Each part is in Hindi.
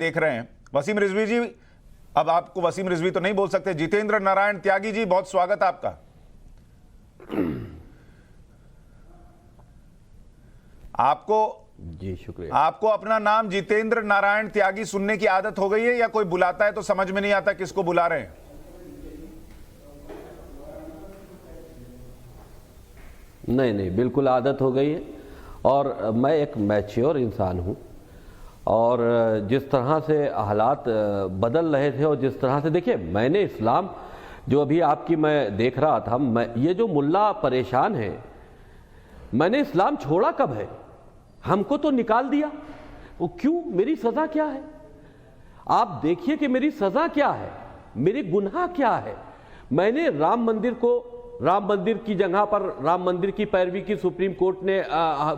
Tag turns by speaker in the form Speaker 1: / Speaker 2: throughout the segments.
Speaker 1: देख रहे हैं। वसीम रिजवी जी, अब आपको वसीम रिजवी तो नहीं बोल सकते, जितेंद्र नारायण त्यागी जी, बहुत स्वागत आपका। आपको
Speaker 2: जी शुक्रिया।
Speaker 1: आपको अपना नाम जितेंद्र नारायण त्यागी सुनने की आदत हो गई है, या कोई बुलाता है तो समझ में नहीं आता किसको बुला रहे हैं?
Speaker 2: नहीं नहीं, बिल्कुल आदत हो गई है। और मैं एक मैच्योर इंसान हूँ, और जिस तरह से हालात बदल रहे थे, और जिस तरह से देखिए, मैंने इस्लाम जो अभी आपकी मैं देख रहा था, ये जो मुल्ला परेशान है, मैंने इस्लाम छोड़ा कब है? हमको तो निकाल दिया। वो क्यों? मेरी सज़ा क्या है? आप देखिए कि मेरी सज़ा क्या है, मेरी गुनाह क्या है। मैंने राम मंदिर की जगह पर राम मंदिर की पैरवी की सुप्रीम कोर्ट ने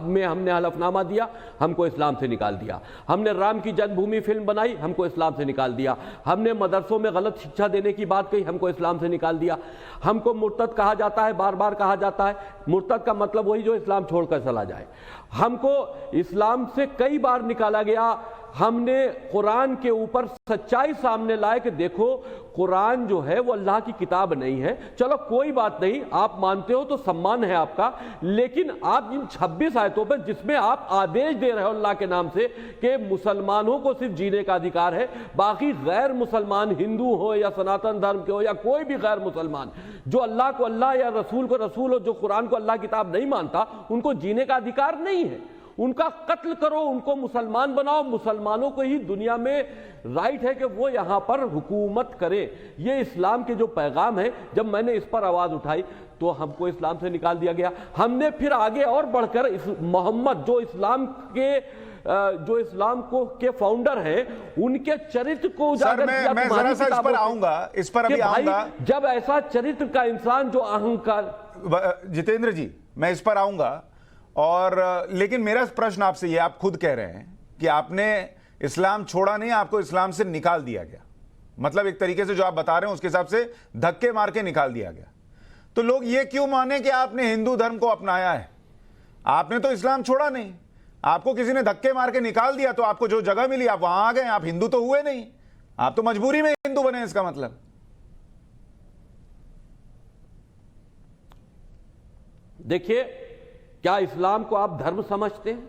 Speaker 2: में हमने हलफनामा दिया, हमको इस्लाम से निकाल दिया। हमने राम की जन्मभूमि फिल्म बनाई, हमको इस्लाम से निकाल दिया। हमने मदरसों में गलत शिक्षा देने की बात कही, हमको इस्लाम से निकाल दिया। हमको मुर्तद कहा जाता है, बार बार कहा जाता है। मुर्तद का मतलब वही जो इस्लाम छोड़कर चला जाए। हमको इस्लाम से कई बार निकाला गया। हमने कुरान के ऊपर सच्चाई सामने लाए कि देखो, कुरान जो है वो अल्लाह की किताब नहीं है। चलो कोई बात नहीं, आप मानते हो तो सम्मान है आपका, लेकिन आप इन 26 आयतों पर जिसमें आप आदेश दे रहे हो अल्लाह के नाम से कि मुसलमानों को सिर्फ जीने का अधिकार है, बाकी गैर मुसलमान, हिंदू हो या सनातन धर्म के हो या कोई भी गैर मुसलमान, जो अल्लाह को अल्लाह या रसूल को रसूल, और जो कुरान को अल्लाह किताब नहीं मानता, उनको जीने का अधिकार नहीं है। उनका कत्ल करो, उनको मुसलमान बनाओ। मुसलमानों को ही दुनिया में राइट है कि वो यहां पर हुकूमत करें। ये इस्लाम के जो पैगाम है, जब मैंने इस पर आवाज उठाई तो हमको इस्लाम से निकाल दिया गया। हमने फिर आगे और बढ़कर मोहम्मद जो इस्लाम के फाउंडर हैं, उनके चरित्र को उजागर किया।
Speaker 1: मैं जरा सा इस पर अभी आऊंगा।
Speaker 2: जब ऐसा चरित्र का इंसान जो अहंकार,
Speaker 1: जितेंद्र जी मैं इस पर आऊंगा, और लेकिन मेरा प्रश्न आपसे ये, आप खुद कह रहे हैं कि आपने इस्लाम छोड़ा नहीं, आपको इस्लाम से निकाल दिया गया। मतलब एक तरीके से जो आप बता रहे हैं उसके हिसाब से धक्के मार के निकाल दिया गया। तो लोग ये क्यों माने कि आपने हिंदू धर्म को अपनाया है? आपने तो इस्लाम छोड़ा नहीं, आपको किसी ने धक्के मार के निकाल दिया, तो आपको जो जगह मिली आप वहां आ गए। आप हिंदू तो हुए नहीं, आप तो मजबूरी में हिंदू बने। इसका मतलब
Speaker 2: देखिए, क्या इस्लाम को आप धर्म समझते हैं?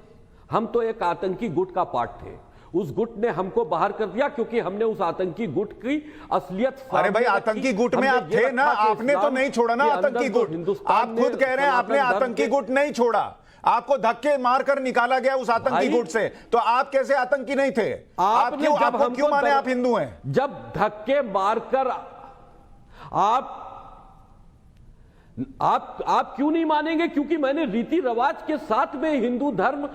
Speaker 2: हम तो एक आतंकी गुट का पार्ट थे। उस गुट ने हमको बाहर कर दिया क्योंकि हमने उस आतंकी गुट की असलियत।
Speaker 1: अरे भाई, आतंकी गुट में आप थे ना, आपने तो नहीं छोड़ा ना आतंकी गुट। आप खुद कह रहे हैं आपने आतंकी गुट नहीं छोड़ा, आपको धक्के मारकर निकाला गया उस आतंकी गुट से। तो आप कैसे आतंकी नहीं थे? आप क्यों माने आप हिंदू हैं?
Speaker 2: जब धक्के मारकर आप क्यों नहीं मानेंगे? क्योंकि मैंने रीति रिवाज के साथ में हिंदू धर्म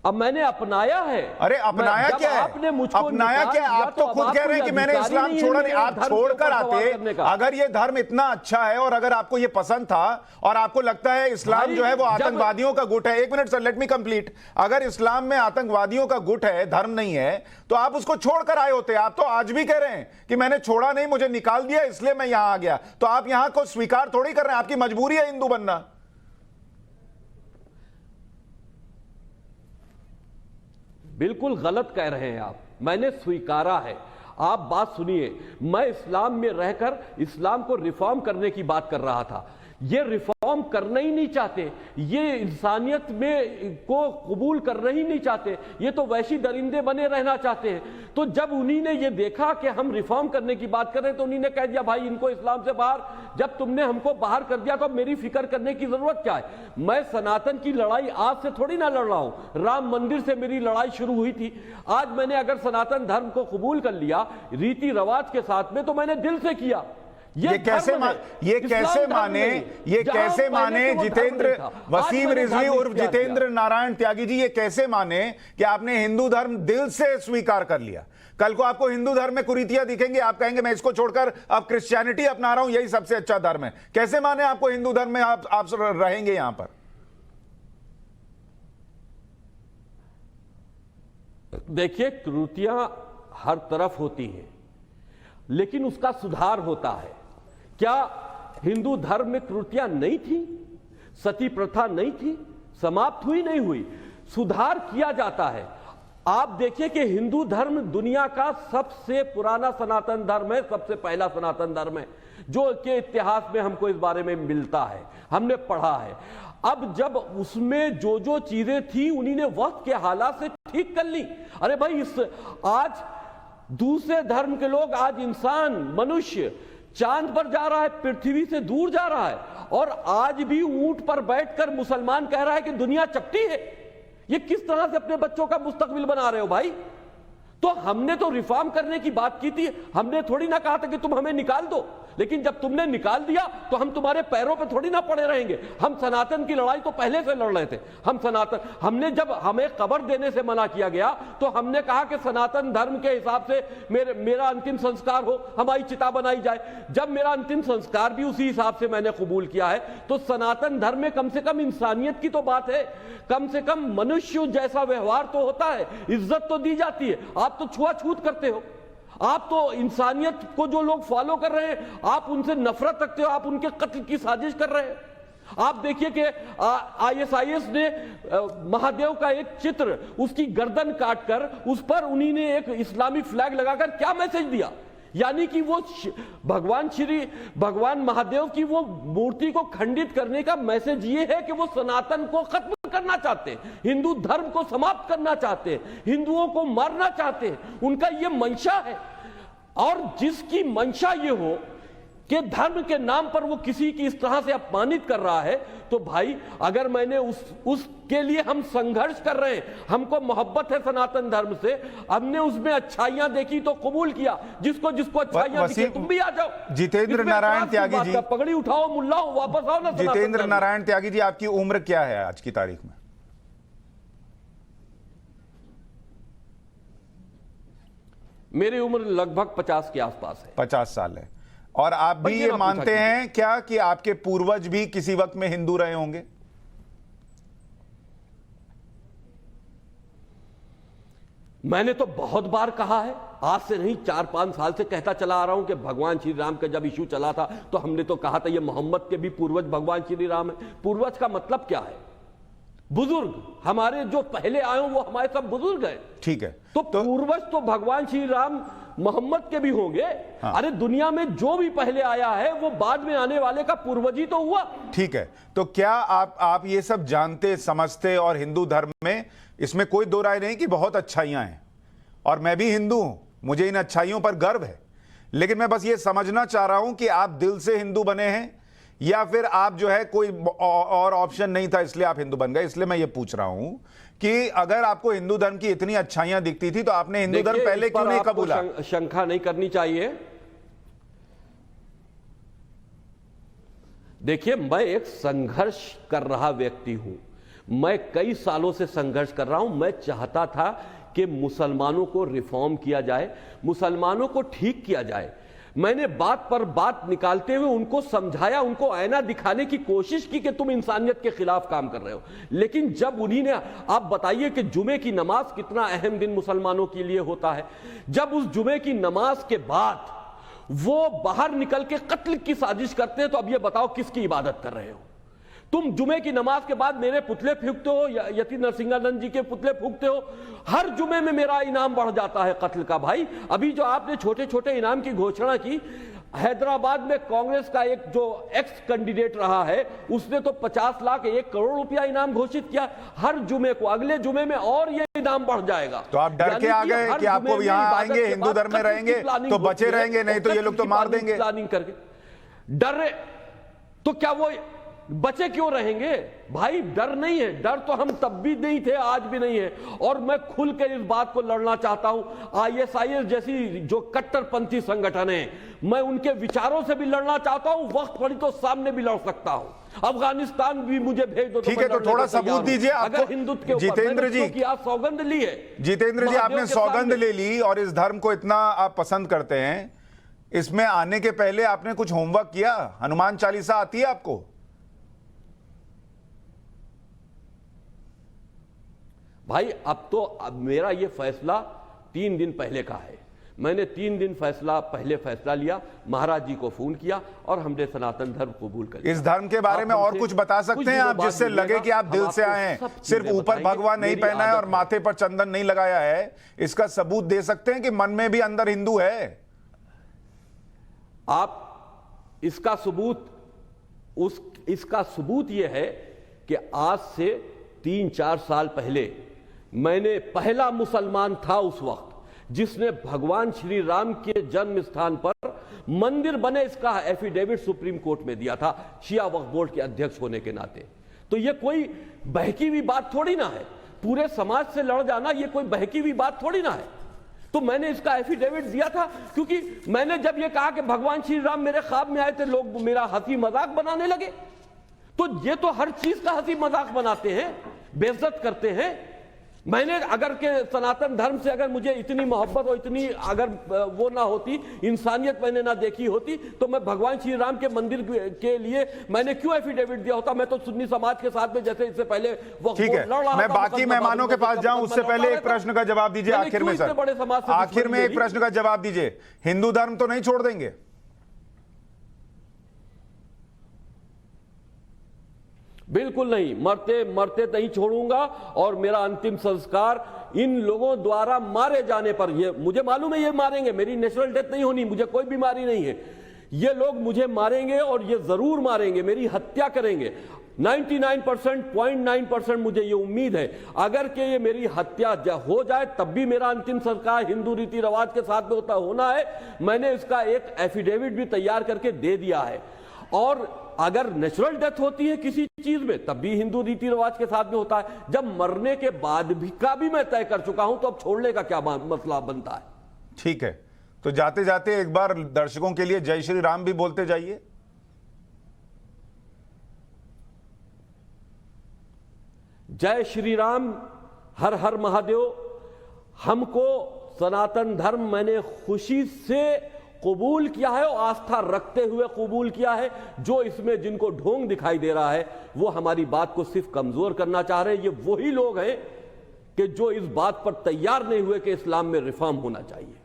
Speaker 2: अब मैंने अपनाया है।
Speaker 1: अरे अपनाया क्या है?
Speaker 2: आपने मुझको
Speaker 1: अपनाया क्या है? आप तो खुद कह रहे हैं कि मैंने इस्लाम छोड़ा नहीं। आप छोड़कर आते, अगर ये धर्म इतना अच्छा है और अगर आपको ये पसंद था और आपको लगता है इस्लाम जो है वो आतंकवादियों का गुट है। एक minute sir, let me complete. अगर इस्लाम में आतंकवादियों का गुट है, धर्म नहीं है, तो आप उसको छोड़कर आए होते। आप तो आज भी कह रहे हैं कि मैंने छोड़ा नहीं, मुझे निकाल दिया इसलिए मैं यहां आ गया। तो आप यहां को स्वीकार थोड़ी कर रहे हैं, आपकी मजबूरी है हिंदू बनना।
Speaker 2: बिल्कुल गलत कह रहे हैं आप। मैंने स्वीकारा है। आप बात सुनिए, मैं इस्लाम में रहकर इस्लाम को रिफॉर्म करने की बात कर रहा था। ये रिफॉर्म करना ही नहीं चाहते, ये इंसानियत में को कबूल करना ही नहीं चाहते, ये तो वैसी दरिंदे बने रहना चाहते हैं। तो जब उन्हीं ने ये देखा कि हम रिफॉर्म करने की बात कर रहे हैं, तो उन्हीं ने कह दिया भाई इनको इस्लाम से बाहर। जब तुमने हमको बाहर कर दिया तो मेरी फिक्र करने की जरूरत क्या है? मैं सनातन की लड़ाई आज से थोड़ी ना लड़ रहा हूं। राम मंदिर से मेरी लड़ाई शुरू हुई थी। आज मैंने अगर सनातन धर्म को कबूल कर लिया रीति रिवाज के साथ में, तो मैंने दिल से किया।
Speaker 1: ये कैसे माने जितेंद्र, वसीम रिजवी उर्फ जितेंद्र नारायण त्यागी जी, ये कैसे माने कि आपने हिंदू धर्म दिल से स्वीकार कर लिया? कल को आपको हिंदू धर्म में कुरीतियां दिखेंगी, आप कहेंगे मैं इसको छोड़कर अब क्रिश्चियनिटी अपना रहा हूं, यही सबसे अच्छा धर्म है। कैसे माने आपको हिंदू धर्म में आप रहेंगे यहां पर?
Speaker 2: देखिए, कुरीतियां हर तरफ होती हैं, लेकिन उसका सुधार होता है। क्या हिंदू धर्म में कुरीतियां नहीं थी? सती प्रथा नहीं थी? समाप्त हुई नहीं हुई? सुधार किया जाता है। आप देखिए कि हिंदू धर्म दुनिया का सबसे पुराना सनातन धर्म है, सबसे पहला सनातन धर्म है, जो के इतिहास में हमको इस बारे में मिलता है, हमने पढ़ा है। अब जब उसमें जो जो चीजें थी उन्हीं ने वक्त के हालात से ठीक कर ली। अरे भाई, इस आज दूसरे धर्म के लोग, आज इंसान मनुष्य चांद पर जा रहा है, पृथ्वी से दूर जा रहा है, और आज भी ऊंट पर बैठकर मुसलमान कह रहा है कि दुनिया चपटी है। ये किस तरह से अपने बच्चों का मुस्तकबिल बना रहे हो भाई? तो हमने तो रिफॉर्म करने की बात की थी, हमने थोड़ी ना कहा था कि तुम हमें निकाल दो, लेकिन जब तुमने निकाल दिया तो हम तुम्हारे पैरों पे थोड़ी ना पड़े रहेंगे। हम सनातन की लड़ाई तो पहले से लड़ रहे थे। हमने जब हमें कब्र देने से मना किया गया तो हमने कहा कि सनातन धर्म के हिसाब से मेरा अंतिम संस्कार हो, हमारी चिता बनाई जाए। जब मेरा अंतिम संस्कार भी उसी हिसाब से मैंने कबूल किया है, तो सनातन धर्म में कम से कम इंसानियत की तो बात है, कम से कम मनुष्य जैसा व्यवहार तो होता है, इज्जत तो दी जाती है। आप तो छुआछूत करते हो, आप तो इंसानियत को जो लोग फॉलो कर रहे हैं आप उनसे नफरत रखते हो, आप उनके कत्ल की साजिश कर रहे हैं। आप देखिए कि आईएसआईएस ने महादेव का एक चित्र, उसकी गर्दन काटकर उस पर उन्हीं ने एक इस्लामी फ्लैग लगाकर क्या मैसेज दिया, यानी कि वो भगवान महादेव की वो मूर्ति को खंडित करने का मैसेज ये है कि वो सनातन को खत्म करना चाहते हैं, हिंदू धर्म को समाप्त करना चाहते हैं, हिंदुओं को मारना चाहते हैं। उनका ये मंशा है। और जिसकी मंशा ये हो कि धर्म के नाम पर वो किसी की इस तरह से अपमानित कर रहा है, तो भाई अगर मैंने उसके लिए हम संघर्ष कर रहे हैं, हमको मोहब्बत है सनातन धर्म से, हमने उसमें अच्छाइयां देखी तो कबूल किया, जिसको अच्छाइयां दिखे तुम भी आ जाओ।
Speaker 1: जितेंद्र नारायण त्यागी जी,
Speaker 2: पगड़ी उठाओ, मुल्ला हो, वापस आओ ना।
Speaker 1: जितेंद्र नारायण त्यागी जी, आपकी उम्र क्या है आज की तारीख में?
Speaker 2: मेरी उम्र लगभग 50 के आसपास है।
Speaker 1: 50 साल है। और आप भी ये मानते हैं क्या कि आपके पूर्वज भी किसी वक्त में हिंदू रहे होंगे?
Speaker 2: मैंने तो बहुत बार कहा है, आज से नहीं 4-5 साल से कहता चला आ रहा हूं कि भगवान श्री राम का जब इशू चला था तो हमने तो कहा था ये मोहम्मद के भी पूर्वज भगवान श्री राम है। पूर्वज का मतलब क्या है? बुजुर्ग, हमारे जो पहले आए वो हमारे सब बुजुर्ग हैं।
Speaker 1: ठीक है,
Speaker 2: तो पूर्वज तो भगवान श्री राम मोहम्मद के भी होंगे। हाँ। अरे दुनिया में जो भी पहले आया है वो बाद में आने वाले का पूर्वज ही तो हुआ।
Speaker 1: ठीक है, तो क्या आप ये सब जानते समझते, और हिंदू धर्म में इसमें कोई दो राय नहीं कि बहुत अच्छाइयां हैं, और मैं भी हिंदू हूं, मुझे इन अच्छाइयों पर गर्व है, लेकिन मैं बस ये समझना चाह रहा हूं कि आप दिल से हिंदू बने हैं या फिर आप जो है कोई और ऑप्शन नहीं था इसलिए आप हिंदू बन गए। इसलिए मैं ये पूछ रहा हूं कि अगर आपको हिंदू धर्म की इतनी अच्छाइयां दिखती थी तो आपने हिंदू धर्म पहले क्यों नहीं कबूला?
Speaker 2: शंका नहीं करनी चाहिए। देखिए, मैं एक संघर्ष कर रहा व्यक्ति हूं, मैं कई सालों से संघर्ष कर रहा हूं। मैं चाहता था कि मुसलमानों को रिफॉर्म किया जाए, मुसलमानों को ठीक किया जाए। मैंने बात पर बात निकालते हुए उनको समझाया, उनको आईना दिखाने की कोशिश की कि तुम इंसानियत के खिलाफ काम कर रहे हो। लेकिन जब उन्हीं ने, आप बताइए कि जुमे की नमाज कितना अहम दिन मुसलमानों के लिए होता है, जब उस जुमे की नमाज के बाद वो बाहर निकल के कत्ल की साजिश करते हैं, तो अब ये बताओ किसकी इबादत कर रहे हो? तुम जुमे की नमाज के बाद मेरे पुतले फूंकते हो, यति नरसिंहानंद जी के पुतले फूंकते हो, हर जुमे में मेरा इनाम बढ़ जाता है कत्ल का। भाई अभी जो आपने छोटे छोटे इनाम की घोषणा की, हैदराबाद में कांग्रेस का एक जो एक्स कैंडिडेट रहा है उसने तो 50 लाख 1 करोड़ रुपया इनाम घोषित किया हर जुमे को, अगले जुमे में और ये इनाम बढ़ जाएगा।
Speaker 1: तो आप डर के आ गए कि आपको यहाँ आएंगे, हिंदू धर्म में रहेंगे तो बचे रहेंगे, नहीं तो ये लोग तो मार देंगे।
Speaker 2: प्लानिंग करके डर, तो क्या वो बचे क्यों रहेंगे? भाई डर नहीं है, डर तो हम तब भी नहीं थे, आज भी नहीं है। और मैं खुल कर इस बात को लड़ना चाहता हूं। आईएसआईएस जैसी जो कट्टरपंथी संगठन है, मैं उनके विचारों से भी लड़ना चाहता हूं, वक्त पड़ी तो सामने भी लड़ सकता हूं। अफगानिस्तान भी मुझे भेज दो।
Speaker 1: ठीक है, तो थोड़ा सबूत दीजिए।
Speaker 2: अगर हिंदुत्व के
Speaker 1: जितेंद्र जी
Speaker 2: की आप सौगंध ली है,
Speaker 1: जितेंद्र जी आपने सौगंध ले ली और इस धर्म को इतना आप पसंद करते हैं, इसमें आने के पहले आपने कुछ होमवर्क किया? हनुमान चालीसा आती है आपको?
Speaker 2: भाई अब तो मेरा ये फैसला 3 दिन पहले का है। मैंने 3 दिन पहले फैसला लिया, महाराज जी को फोन किया और हमने सनातन धर्म कबूल कर लिया।
Speaker 1: इस धर्म के बारे में और कुछ बता सकते हैं आप, जिससे लगे कि आप दिल से आए हैं? सिर्फ ऊपर भगवा नहीं पहना है और माथे पर चंदन नहीं लगाया है, इसका सबूत दे सकते हैं कि मन में भी अंदर हिंदू है?
Speaker 2: आप इसका सबूत यह है कि आज से 3-4 साल पहले मैंने पहला मुसलमान था उस वक्त जिसने भगवान श्री राम के जन्म स्थान पर मंदिर बने इसका एफिडेविट सुप्रीम कोर्ट में दिया था, शिया वक्फ बोर्ड के अध्यक्ष होने के नाते। तो यह कोई बहकी हुई बात थोड़ी ना है, पूरे समाज से लड़ जाना यह कोई बहकी हुई बात थोड़ी ना है। तो मैंने इसका एफिडेविट दिया था क्योंकि मैंने जब यह कहा कि भगवान श्री राम मेरे ख्वाब में आए थे, लोग मेरा हंसी मजाक बनाने लगे। तो ये तो हर चीज का हंसी मजाक बनाते हैं, बेइज्जत करते हैं। मैंने अगर के सनातन धर्म से अगर मुझे इतनी मोहब्बत और इतनी अगर वो ना होती, इंसानियत मैंने ना देखी होती, तो मैं भगवान श्री राम के मंदिर के लिए मैंने क्यों एफिडेविट दिया होता? मैं तो सुन्नी समाज के साथ में जैसे इससे पहले
Speaker 1: ठीक है, मैं बाकी मेहमानों के पास जाऊं उससे पहले एक प्रश्न का जवाब दीजिए आखिर में। सर आखिर में एक प्रश्न का जवाब दीजिए, हिंदू धर्म तो नहीं छोड़ देंगे?
Speaker 2: बिल्कुल नहीं, मरते मरते नहीं छोड़ूंगा। और मेरा अंतिम संस्कार इन लोगों द्वारा मारे जाने पर, ये मुझे मालूम है ये मारेंगे, मेरी नेचुरल डेथ नहीं होनी, मुझे कोई बीमारी नहीं है, ये लोग मुझे मारेंगे और ये जरूर मारेंगे, मेरी हत्या करेंगे। 99.9% मुझे ये उम्मीद है अगर कि ये मेरी हत्या हो जाए तब भी मेरा अंतिम संस्कार हिंदू रीति रिवाज के साथ में होना है। मैंने इसका एक एफिडेविट भी तैयार करके दे दिया है। और अगर नेचुरल डेथ होती है किसी चीज में तब भी हिंदू रीति रिवाज के साथ में होता है। जब मरने के बाद भी का भी मैं तय कर चुका हूं तो अब छोड़ने का क्या मसला बनता है?
Speaker 1: ठीक है, तो जाते जाते एक बार दर्शकों के लिए जय श्री राम भी बोलते जाइए।
Speaker 2: जय श्री राम, हर हर महादेव। हमको सनातन धर्म मैंने खुशी से कबूल किया है और आस्था रखते हुए कबूल किया है। जो इसमें जिनको ढोंग दिखाई दे रहा है वो हमारी बात को सिर्फ कमजोर करना चाह रहे हैं। ये वही लोग हैं कि जो इस बात पर तैयार नहीं हुए कि इस्लाम में रिफॉर्म होना चाहिए।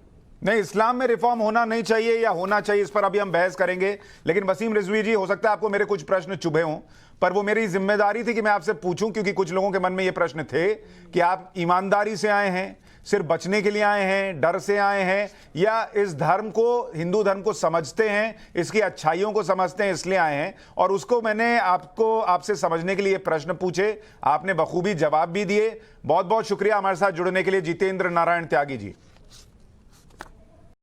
Speaker 1: नहीं, इस्लाम में रिफॉर्म होना नहीं चाहिए या होना चाहिए, इस पर अभी हम बहस करेंगे। लेकिन वसीम रिजवी जी, हो सकता है आपको मेरे कुछ प्रश्न चुभे हों, पर वो मेरी जिम्मेदारी थी कि मैं आपसे पूछूं, क्योंकि कुछ लोगों के मन में ये प्रश्न थे कि आप ईमानदारी से आए हैं, सिर्फ बचने के लिए आए हैं, डर से आए हैं, या इस धर्म को, हिंदू धर्म को समझते हैं, इसकी अच्छाइयों को समझते हैं इसलिए आए हैं। और उसको मैंने आपसे समझने के लिए प्रश्न पूछे, आपने बखूबी जवाब भी दिए। बहुत बहुत शुक्रिया हमारे साथ जुड़ने के लिए जितेंद्र नारायण त्यागी जी।